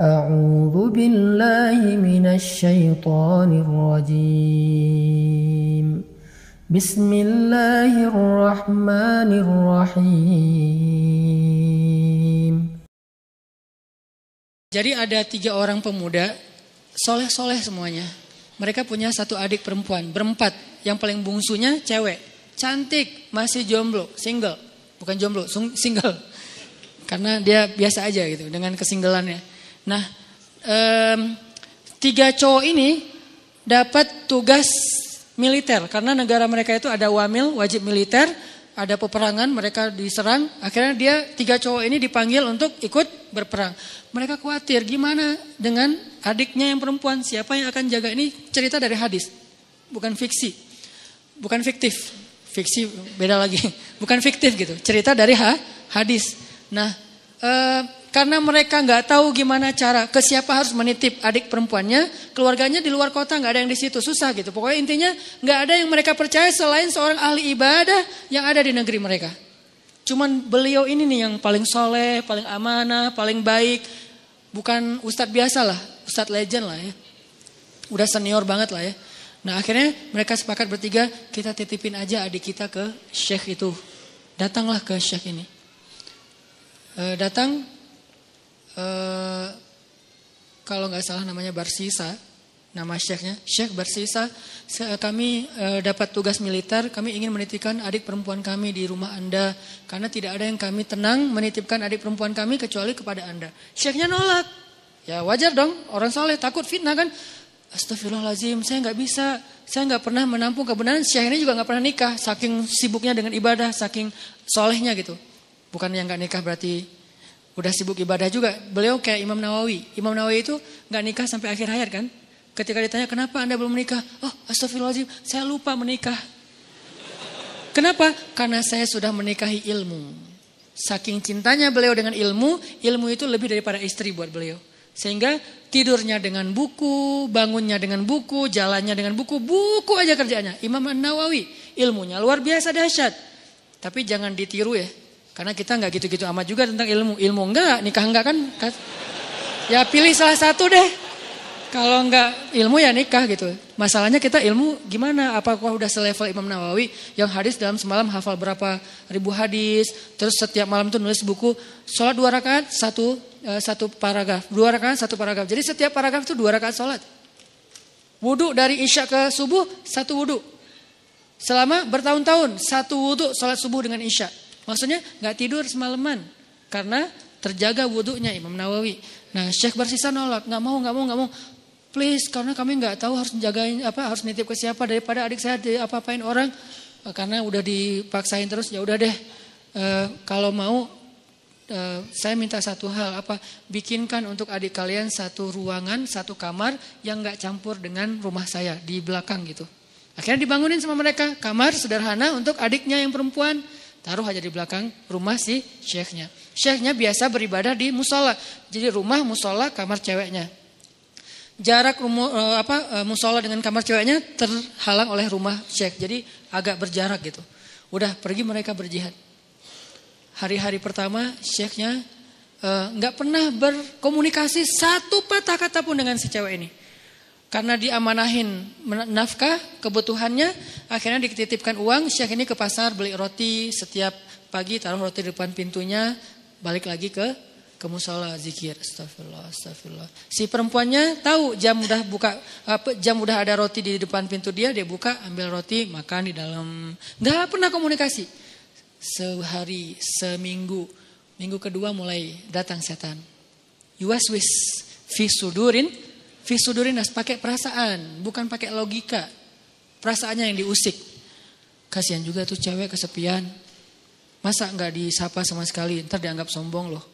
A'udzu billahi minasy syaithanir rajim. Bismillahirrahmanirrahim. Jadi ada 3 orang pemuda, soleh-soleh semuanya. Mereka punya 1 adik perempuan, berempat. Yang paling bungsunya cewek, cantik, masih jomblo, single. Bukan jomblo, single. Karena dia biasa aja gitu dengan kesinggelannya. Nah, 3 cowok ini dapat tugas militer. Karena negara mereka itu ada wamil, wajib militer. Ada peperangan, mereka diserang. Akhirnya 3 cowok ini dipanggil untuk ikut berperang. Mereka khawatir gimana dengan adiknya yang perempuan. Siapa yang akan jaga, ini cerita dari hadis. Bukan fiksi. Bukan fiktif. Fiksi beda lagi. Bukan fiktif gitu. Cerita dari hadis. Nah, karena mereka nggak tahu gimana cara, ke siapa harus menitip adik perempuannya, keluarganya di luar kota, nggak ada yang di situ, susah gitu. Pokoknya intinya nggak ada yang mereka percaya selain seorang ahli ibadah yang ada di negeri mereka. Cuman beliau ini nih yang paling soleh, paling amanah, paling baik. Bukan ustadz biasa lah, ustadz legend lah ya. Udah senior banget lah ya. Nah akhirnya mereka sepakat bertiga, kita titipin aja adik kita ke syekh itu. Datanglah ke syekh ini. Kalau nggak salah namanya Barsisa, nama syekhnya, Syekh Barsisa. Kami dapat tugas militer, kami ingin menitipkan adik perempuan kami di rumah Anda. Karena tidak ada yang kami tenang menitipkan adik perempuan kami kecuali kepada Anda. Syekhnya nolak. Ya wajar dong, orang soleh takut fitnah kan. Astagfirullahaladzim, saya nggak bisa. Saya nggak pernah menampung kebenaran. Syekh ini juga nggak pernah nikah, saking sibuknya dengan ibadah, saking solehnya gitu. Bukan yang nggak nikah berarti udah sibuk ibadah juga. Beliau kayak Imam Nawawi. Imam Nawawi itu gak nikah sampai akhir hayat kan. Ketika ditanya kenapa Anda belum menikah. Oh astagfirullahaladzim, saya lupa menikah. Kenapa? Karena saya sudah menikahi ilmu. Saking cintanya beliau dengan ilmu. Ilmu itu lebih daripada istri buat beliau. Sehingga tidurnya dengan buku, bangunnya dengan buku, jalannya dengan buku. Buku aja kerjaannya. Imam Nawawi ilmunya luar biasa dahsyat. Tapi jangan ditiru ya. Karena kita nggak gitu-gitu amat juga tentang ilmu. Ilmu enggak, nikah enggak kan? Ya pilih salah satu deh. Kalau enggak ilmu ya nikah gitu. Masalahnya kita ilmu gimana? Apakah udah selevel Imam Nawawi yang hadis dalam semalam hafal berapa ribu hadis. Terus setiap malam tuh nulis buku. Sholat 2 rakaat, satu paragraf. 2 rakaat, 1 paragraf. Jadi setiap paragraf itu 2 rakaat sholat. Wudu dari isya ke subuh, 1 wudu. Selama bertahun-tahun, 1 wudu sholat subuh dengan isya. Maksudnya gak tidur semalaman. Karena terjaga wudunya Imam Nawawi. Nah Syekh Barsisa nolak. Gak mau. Please, karena kami gak tahu harus jagain harus nitip ke siapa. Daripada adik saya apa-apain orang. Karena udah dipaksain terus. Ya udah deh. Kalau mau saya minta satu hal. Bikinkan untuk adik kalian 1 ruangan, 1 kamar. Yang gak campur dengan rumah saya. Di belakang gitu. Akhirnya dibangunin sama mereka. Kamar sederhana untuk adiknya yang perempuan. Taruh aja di belakang rumah si syekhnya. Syekhnya biasa beribadah di musola. Jadi rumah, musola, kamar ceweknya. Jarak musola dengan kamar ceweknya terhalang oleh rumah syekh. Jadi agak berjarak gitu. Udah pergi mereka berjihad. Hari-hari pertama syekhnya gak pernah berkomunikasi 1 patah kata pun dengan si cewek ini. Karena diamanahin nafkah, kebutuhannya, akhirnya dititipkan uang, syekh ini ke pasar beli roti, setiap pagi taruh roti di depan pintunya, balik lagi ke musola zikir, astagfirullah. Si perempuannya tahu jam udah ada roti di depan pintu dia buka, ambil roti, makan di dalam. Nggak pernah komunikasi. Sehari, seminggu, minggu kedua mulai datang setan. Yuwaswis fi sudurin nas, pakai perasaan, bukan pakai logika. Perasaannya yang diusik. Kasihan juga tuh cewek kesepian. Masa nggak disapa sama sekali, ntar dianggap sombong loh.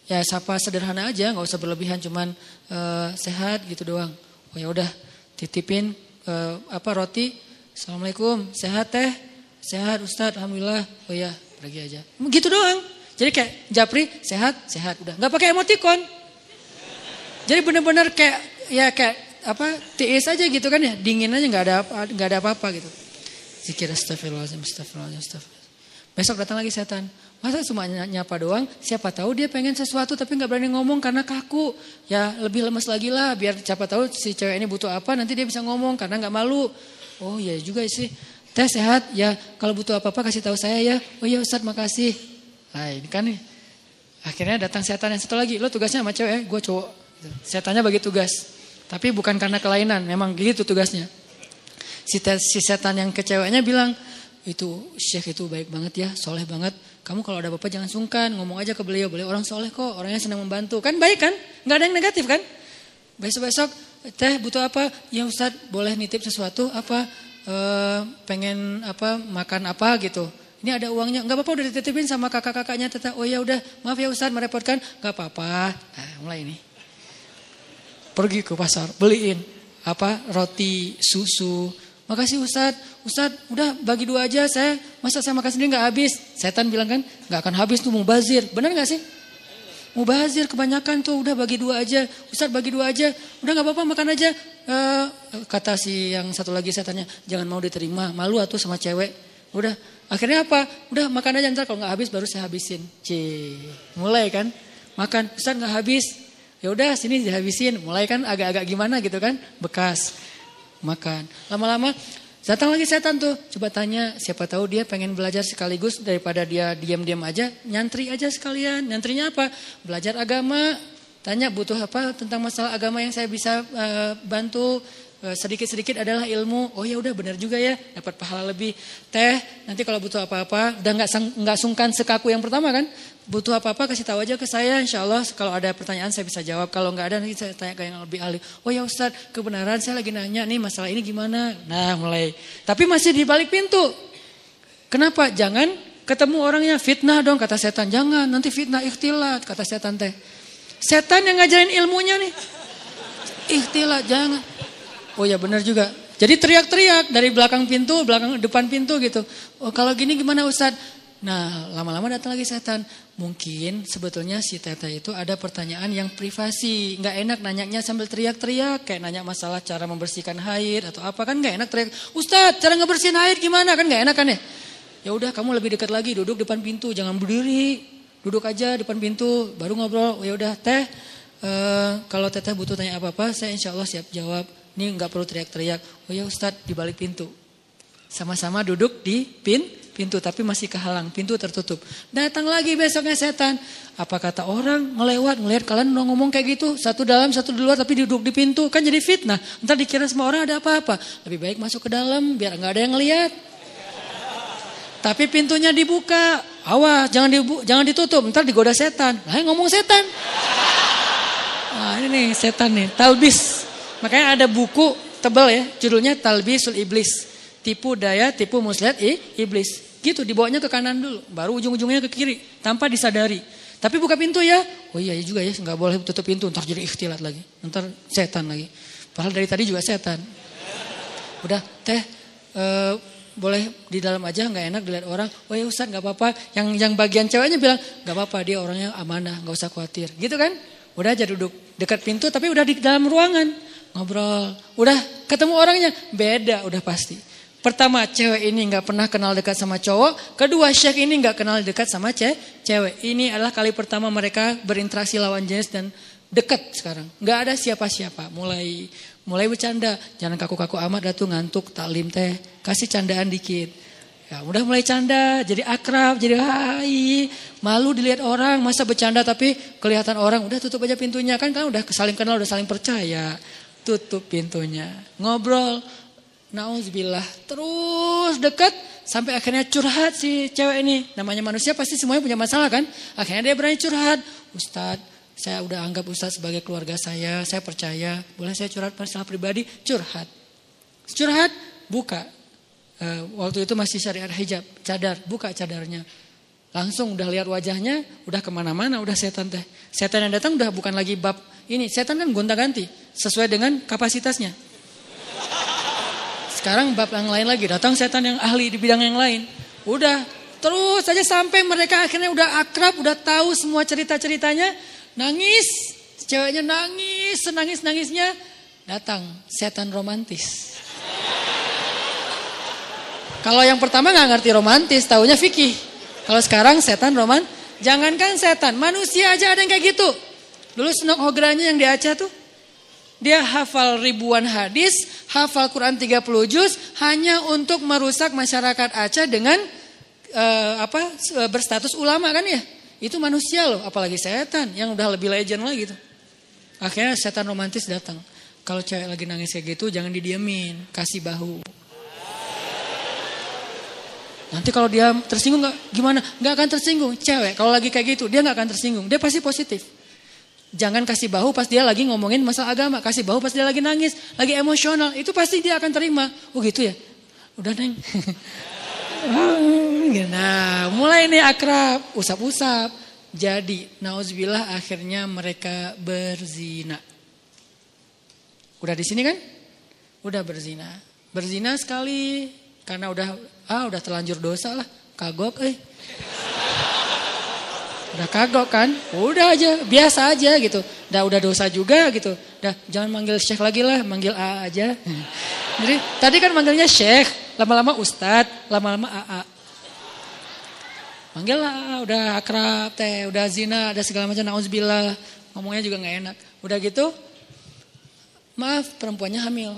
Ya sapa sederhana aja, nggak usah berlebihan, cuman sehat gitu doang. Oh ya udah, titipin roti. Assalamualaikum, sehat teh, sehat Ustadz, alhamdulillah. Oh ya, pergi aja. Gitu doang. Jadi kayak japri, sehat, udah. Nggak pakai emotikon. Jadi benar-benar kayak tiis aja gitu kan ya, dingin aja, nggak ada apa-apa gitu. Zikir astagfirullahaladzim. Besok datang lagi setan. Masa cuma nyapa doang, siapa tahu dia pengen sesuatu tapi gak berani ngomong karena kaku. Ya lebih lemes lagi lah, biar siapa tahu si cewek ini butuh apa nanti dia bisa ngomong karena gak malu. Oh iya juga sih, teh sehat ya, kalau butuh apa-apa kasih tahu saya ya. Oh iya Ustadz makasih. Nah ini kan nih, akhirnya datang setan yang satu lagi, lo tugasnya sama cewek, gue cowok. Setannya bagi tugas, tapi bukan karena kelainan, memang gitu tugasnya. Si setan yang ke ceweknya bilang, itu Syekh itu baik banget ya, soleh banget. Kamu kalau ada apa-apa jangan sungkan, ngomong aja ke beliau orang soleh kok, orangnya senang membantu. Kan baik kan? Gak ada yang negatif kan? Besok-besok, teh butuh apa? Ya Ustadz boleh nitip sesuatu apa? Pengen apa? Makan apa gitu. Ini ada uangnya, gak apa-apa udah dititipin sama kakak-kakaknya. Teteh, oh ya udah, maaf ya Ustadz merepotkan. Gak apa-apa. Nah mulai nih. Pergi ke pasar, beliin apa? Roti, susu. Makasih Ustadz udah bagi 2 aja masa saya makan sendiri gak habis. Setan bilang kan gak akan habis tuh mubazir. Benar gak sih? Mubazir kebanyakan tuh udah bagi 2 aja. Ustadz bagi 2 aja. Udah gak apa-apa makan aja. Kata si yang satu lagi setannya, jangan mau diterima. Malu atuh sama cewek. Udah akhirnya apa? Udah makan aja ntar kalau gak habis baru saya habisin. Mulai kan makan. Ustadz gak habis. Ya udah sini dihabisin. Mulai kan agak-agak gimana gitu kan. Bekas. Makan. Lama-lama datang lagi setan tuh. Coba tanya, siapa tahu dia pengen belajar sekaligus daripada dia diam-diam aja, nyantri aja sekalian. Nyantrinya apa? Belajar agama. Tanya butuh apa tentang masalah agama yang saya bisa bantu. Sedikit-sedikit adalah ilmu. Oh ya udah benar juga ya, dapat pahala lebih. Teh, nanti kalau butuh apa-apa, udah nggak sungkan sekaku yang pertama kan? Butuh apa-apa kasih tahu aja ke saya, insya Allah kalau ada pertanyaan saya bisa jawab. Kalau nggak ada nanti saya tanya ke yang lebih ahli. Oh ya Ustadz, kebenaran saya lagi nanya nih masalah ini gimana? Nah mulai, tapi masih di balik pintu. Kenapa? Jangan ketemu orangnya, fitnah dong kata setan. Jangan, nanti fitnah ikhtilat kata setan teh. Setan yang ngajarin ilmunya nih, ikhtilat jangan. Oh ya benar juga. Jadi teriak-teriak dari belakang pintu, depan pintu gitu. Oh kalau gini gimana Ustadz? Nah lama-lama datang lagi setan. Mungkin sebetulnya si teteh itu ada pertanyaan yang privasi. Gak enak nanyanya sambil teriak-teriak. Kayak nanya masalah cara membersihkan haid atau apa kan gak enak teriak. Ustadz cara ngebersihin haid gimana kan gak enak kan ya. Ya udah kamu lebih dekat lagi duduk depan pintu. Jangan berdiri. Duduk aja depan pintu baru ngobrol. Oh ya udah teh kalau teteh butuh tanya apa-apa saya insya Allah siap jawab. Ini gak perlu teriak-teriak. Oh ya Ustadz di balik pintu. Sama-sama duduk di pintu tapi masih kehalang, pintu tertutup. Datang lagi besoknya setan. Apa kata orang ngelihat kalian ngomong kayak gitu, satu dalam satu di luar tapi duduk di pintu, kan jadi fitnah. Ntar dikira semua orang ada apa-apa. Lebih baik masuk ke dalam biar nggak ada yang ngelihat. Tapi pintunya dibuka, awas jangan ditutup, ntar digoda setan. Lah ngomong setan. Nah ini nih setan nih, talbis. Makanya ada buku tebal ya, judulnya Talbisul Iblis. Tipu daya, tipu muslihat iblis. Gitu dibawanya ke kanan dulu, baru ujung-ujungnya ke kiri tanpa disadari. Tapi buka pintu ya. Oh iya juga ya, nggak boleh tutup pintu, ntar jadi ikhtilat lagi. Ntar setan lagi. Padahal dari tadi juga setan. Udah teh boleh di dalam aja, nggak enak dilihat orang. Oh ya Ustaz nggak apa-apa. Yang bagian ceweknya bilang nggak apa-apa, dia orangnya amanah, nggak usah khawatir. Gitu kan? Udah aja duduk dekat pintu, tapi udah di dalam ruangan ngobrol. Udah ketemu orangnya beda, udah pasti. Pertama, cewek ini gak pernah kenal dekat sama cowok. Kedua, Syekh ini gak kenal dekat sama cewek. Ini adalah kali pertama mereka berinteraksi lawan jenis dan dekat sekarang. Gak ada siapa-siapa. Mulai bercanda. Jangan kaku-kaku amat dah tuh ngantuk taklim teh. Kasih candaan dikit. Ya udah mulai canda. Jadi akrab. Jadi hai. Malu dilihat orang. Masa bercanda tapi kelihatan orang. Udah tutup aja pintunya. Kan udah saling kenal, udah saling percaya. Tutup pintunya. Ngobrol. Nauzubillah, terus dekat sampai akhirnya curhat si cewek ini. Namanya manusia pasti semuanya punya masalah kan. Akhirnya dia berani curhat. Ustadz, saya udah anggap Ustadz sebagai keluarga saya percaya. Boleh saya curhat masalah pribadi? Curhat, buka. Waktu itu masih syariat hijab, cadar, buka cadarnya. Langsung udah lihat wajahnya, udah kemana-mana, udah setan teh. Setan yang datang udah bukan lagi bab ini. Setan kan gonta-ganti sesuai dengan kapasitasnya. Sekarang bab yang lain lagi, datang setan yang ahli di bidang yang lain. Udah, terus saja sampai mereka akhirnya udah akrab, udah tahu semua cerita-ceritanya. Nangis, ceweknya nangis, senangis-nangisnya. Datang setan romantis. Kalau yang pertama gak ngerti romantis, taunya fikih. Kalau sekarang setan jangankan setan, manusia aja ada yang kayak gitu. Dulu Snok Hogranya yang di Aceh tuh, dia hafal ribuan hadis, hafal Quran 30 juz hanya untuk merusak masyarakat Aceh dengan berstatus ulama kan ya. Itu manusia loh, apalagi setan yang udah lebih legend lagi tuh. Akhirnya setan romantis datang. Kalau cewek lagi nangis kayak gitu jangan didiemin, kasih bahu. Nanti kalau dia tersinggung gimana? Nggak akan tersinggung. Cewek kalau lagi kayak gitu dia nggak akan tersinggung, dia pasti positif. Jangan kasih bahu pas dia lagi ngomongin masalah agama. Kasih bahu pas dia lagi nangis, lagi emosional. Itu pasti dia akan terima. Oh gitu ya? Udah Neng. Nah mulai nih akrab, usap-usap. Jadi nauzubillah akhirnya mereka berzina. Udah di sini kan? Udah berzina. Berzina sekali karena udah terlanjur dosa lah. Kagok Udah kagok kan, udah aja, biasa aja gitu. Udah dosa juga gitu. Jangan manggil Syekh lagi lah, manggil A aja. Jadi tadi kan manggilnya Syekh, lama-lama Ustadz, lama-lama AA. Manggil lah, udah akrab teh, udah zina, ada segala macam, nauzubillah. Ngomongnya juga gak enak. Udah gitu, maaf perempuannya hamil.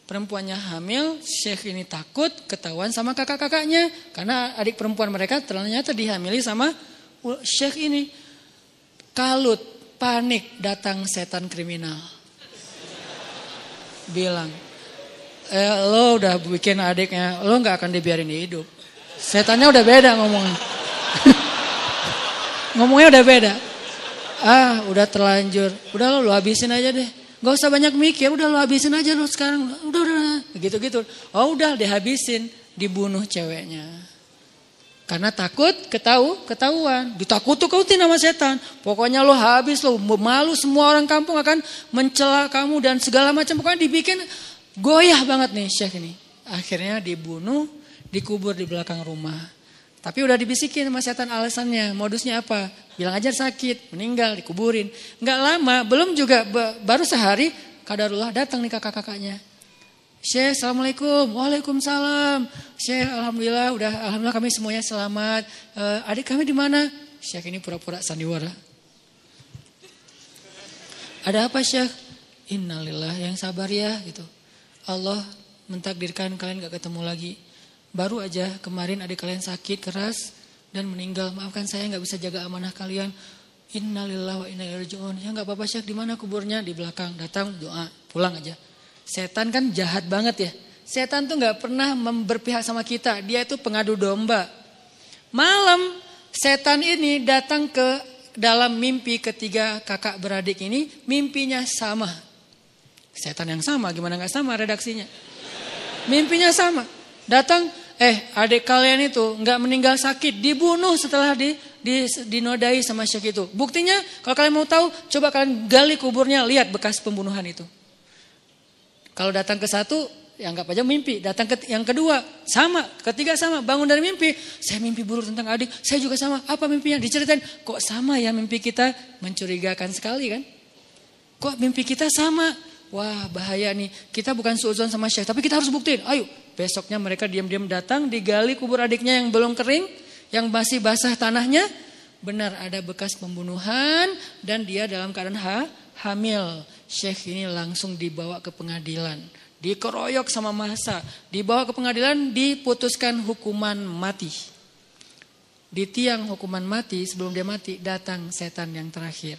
Perempuannya hamil, Syekh ini takut ketahuan sama kakak-kakaknya. Karena adik perempuan mereka ternyata dihamili sama Syekh ini. Kalut, panik, datang setan kriminal. Bilang, lo udah bikin adiknya, lo gak akan dibiarin hidup. Setannya udah beda ngomongnya. Ngomongnya udah beda. Udah terlanjur. Udah lo habisin aja deh. Gak usah banyak mikir, udah lo habisin aja lo sekarang. Udah. Gitu-gitu. Oh udah dihabisin, dibunuh ceweknya. Karena takut ketahuan. Ditakut-takutin sama setan. Pokoknya lo habis, lo malu, semua orang kampung akan mencela kamu dan segala macam. Pokoknya dibikin goyah banget nih Syekh ini. Akhirnya dibunuh, dikubur di belakang rumah. Tapi udah dibisikin sama setan alasannya, modusnya apa? Bilang aja sakit, meninggal, dikuburin. Nggak lama, belum juga, baru sehari, kadarullah datang nih kakak-kakaknya. Syekh, assalamualaikum. Waalaikumsalam. Syekh, alhamdulillah kami semuanya selamat. Adik kami di mana? Syekh ini pura-pura sandiwara. Ada apa Syekh? Innalillah, yang sabar ya gitu. Allah mentakdirkan kalian gak ketemu lagi. Baru aja kemarin adik kalian sakit keras dan meninggal. Maafkan saya gak bisa jaga amanah kalian. Innalillah wa inna ilaihi raji'un. Ya gak apa-apa Syekh, di mana kuburnya? Di belakang. Datang doa, pulang aja. Setan kan jahat banget ya. Setan tuh gak pernah berpihak sama kita. Dia itu pengadu domba. Malam setan ini datang ke dalam mimpi ketiga kakak beradik ini. Mimpinya sama. Setan yang sama, gimana gak sama redaksinya. Mimpinya sama. Datang, adik kalian itu gak meninggal sakit. Dibunuh setelah dinodai sama Syekh itu. Buktinya kalau kalian mau tahu, coba kalian gali kuburnya, lihat bekas pembunuhan itu. Kalau datang ke satu, ya anggap aja mimpi. Datang ke yang kedua, sama. Ketiga sama, bangun dari mimpi. Saya mimpi buruk tentang adik, saya juga sama. Apa mimpinya? Diceritain, kok sama ya mimpi kita? Mencurigakan sekali kan? Kok mimpi kita sama? Wah bahaya nih, kita bukan suudzon sama Syekh, tapi kita harus buktiin. Ayo, besoknya mereka diam-diam datang, digali kubur adiknya yang belum kering, yang masih basah tanahnya. Benar ada bekas pembunuhan dan dia dalam keadaan hamil. Syekh ini langsung dibawa ke pengadilan. Dikeroyok sama massa. Dibawa ke pengadilan, diputuskan hukuman mati. Di tiang hukuman mati, sebelum dia mati, datang setan yang terakhir.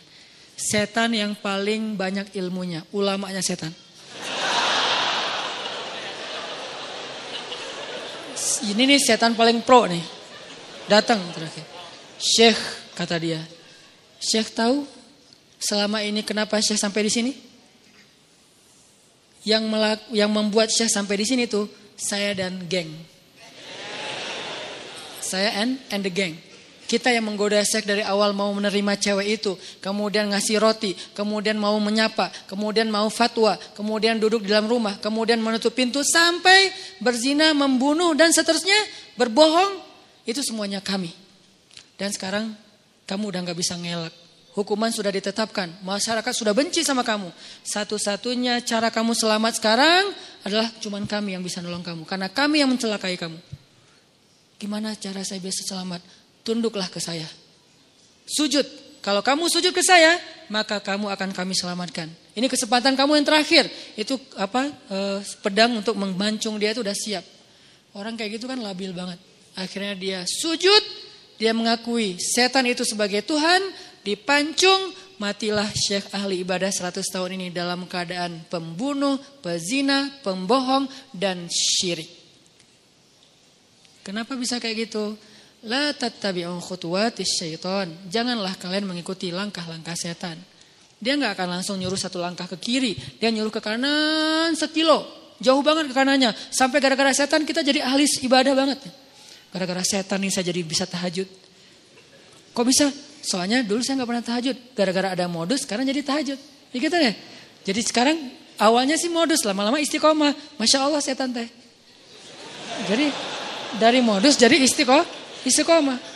Setan yang paling banyak ilmunya, ulamanya setan. Ini nih setan paling pro nih. Datang terakhir. Syekh, kata dia. Syekh tahu selama ini kenapa Syekh sampai di sini? Yang membuat Syekh sampai di sini tuh saya dan geng. Saya and the gang. Kita yang menggoda Syekh dari awal mau menerima cewek itu, kemudian ngasih roti, kemudian mau menyapa, kemudian mau fatwa, kemudian duduk di dalam rumah, kemudian menutup pintu sampai berzina, membunuh dan seterusnya, berbohong, itu semuanya kami. Dan sekarang kamu udah gak bisa ngelak. Hukuman sudah ditetapkan, masyarakat sudah benci sama kamu. Satu-satunya cara kamu selamat sekarang adalah cuman kami yang bisa nolong kamu, karena kami yang mencelakai kamu. Gimana cara saya bisa selamat? Tunduklah ke saya. Sujud. Kalau kamu sujud ke saya, maka kamu akan kami selamatkan. Ini kesempatan kamu yang terakhir. Itu pedang untuk memancung dia itu udah siap. Orang kayak gitu kan labil banget. Akhirnya dia sujud, dia mengakui setan itu sebagai Tuhan, dipancung, matilah Syekh ahli ibadah 100 tahun ini dalam keadaan pembunuh, pezina, pembohong, dan syirik. Kenapa bisa kayak gitu? La tattabi'u khutuwatis syaitan. Janganlah kalian mengikuti langkah-langkah setan. Dia gak akan langsung nyuruh satu langkah ke kiri. Dia nyuruh ke kanan 1 kilo. Jauh banget ke kanannya. Sampai gara-gara setan kita jadi ahli ibadah banget. Gara-gara setan nih saya jadi bisa tahajud. Kok bisa? Soalnya dulu saya gak pernah tahajud. Gara-gara ada modus sekarang jadi tahajud. Ya gitu deh. Jadi sekarang awalnya sih modus. Lama-lama istiqomah. Masya Allah setan teh. Jadi dari modus jadi istiqomah.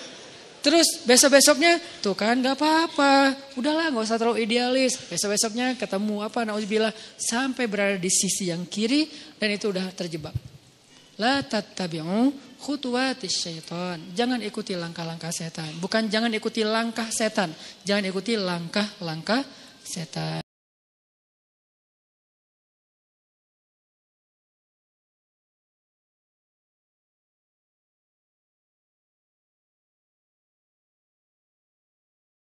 Terus besok-besoknya tuh kan gak apa-apa. Udahlah gak usah terlalu idealis. Besok-besoknya ketemu na'udzubillah. Sampai berada di sisi yang kiri. Dan itu udah terjebak. La tattabi'u khutuwatis syaitan. Jangan ikuti langkah-langkah setan. Bukan jangan ikuti langkah setan. Jangan ikuti langkah-langkah setan.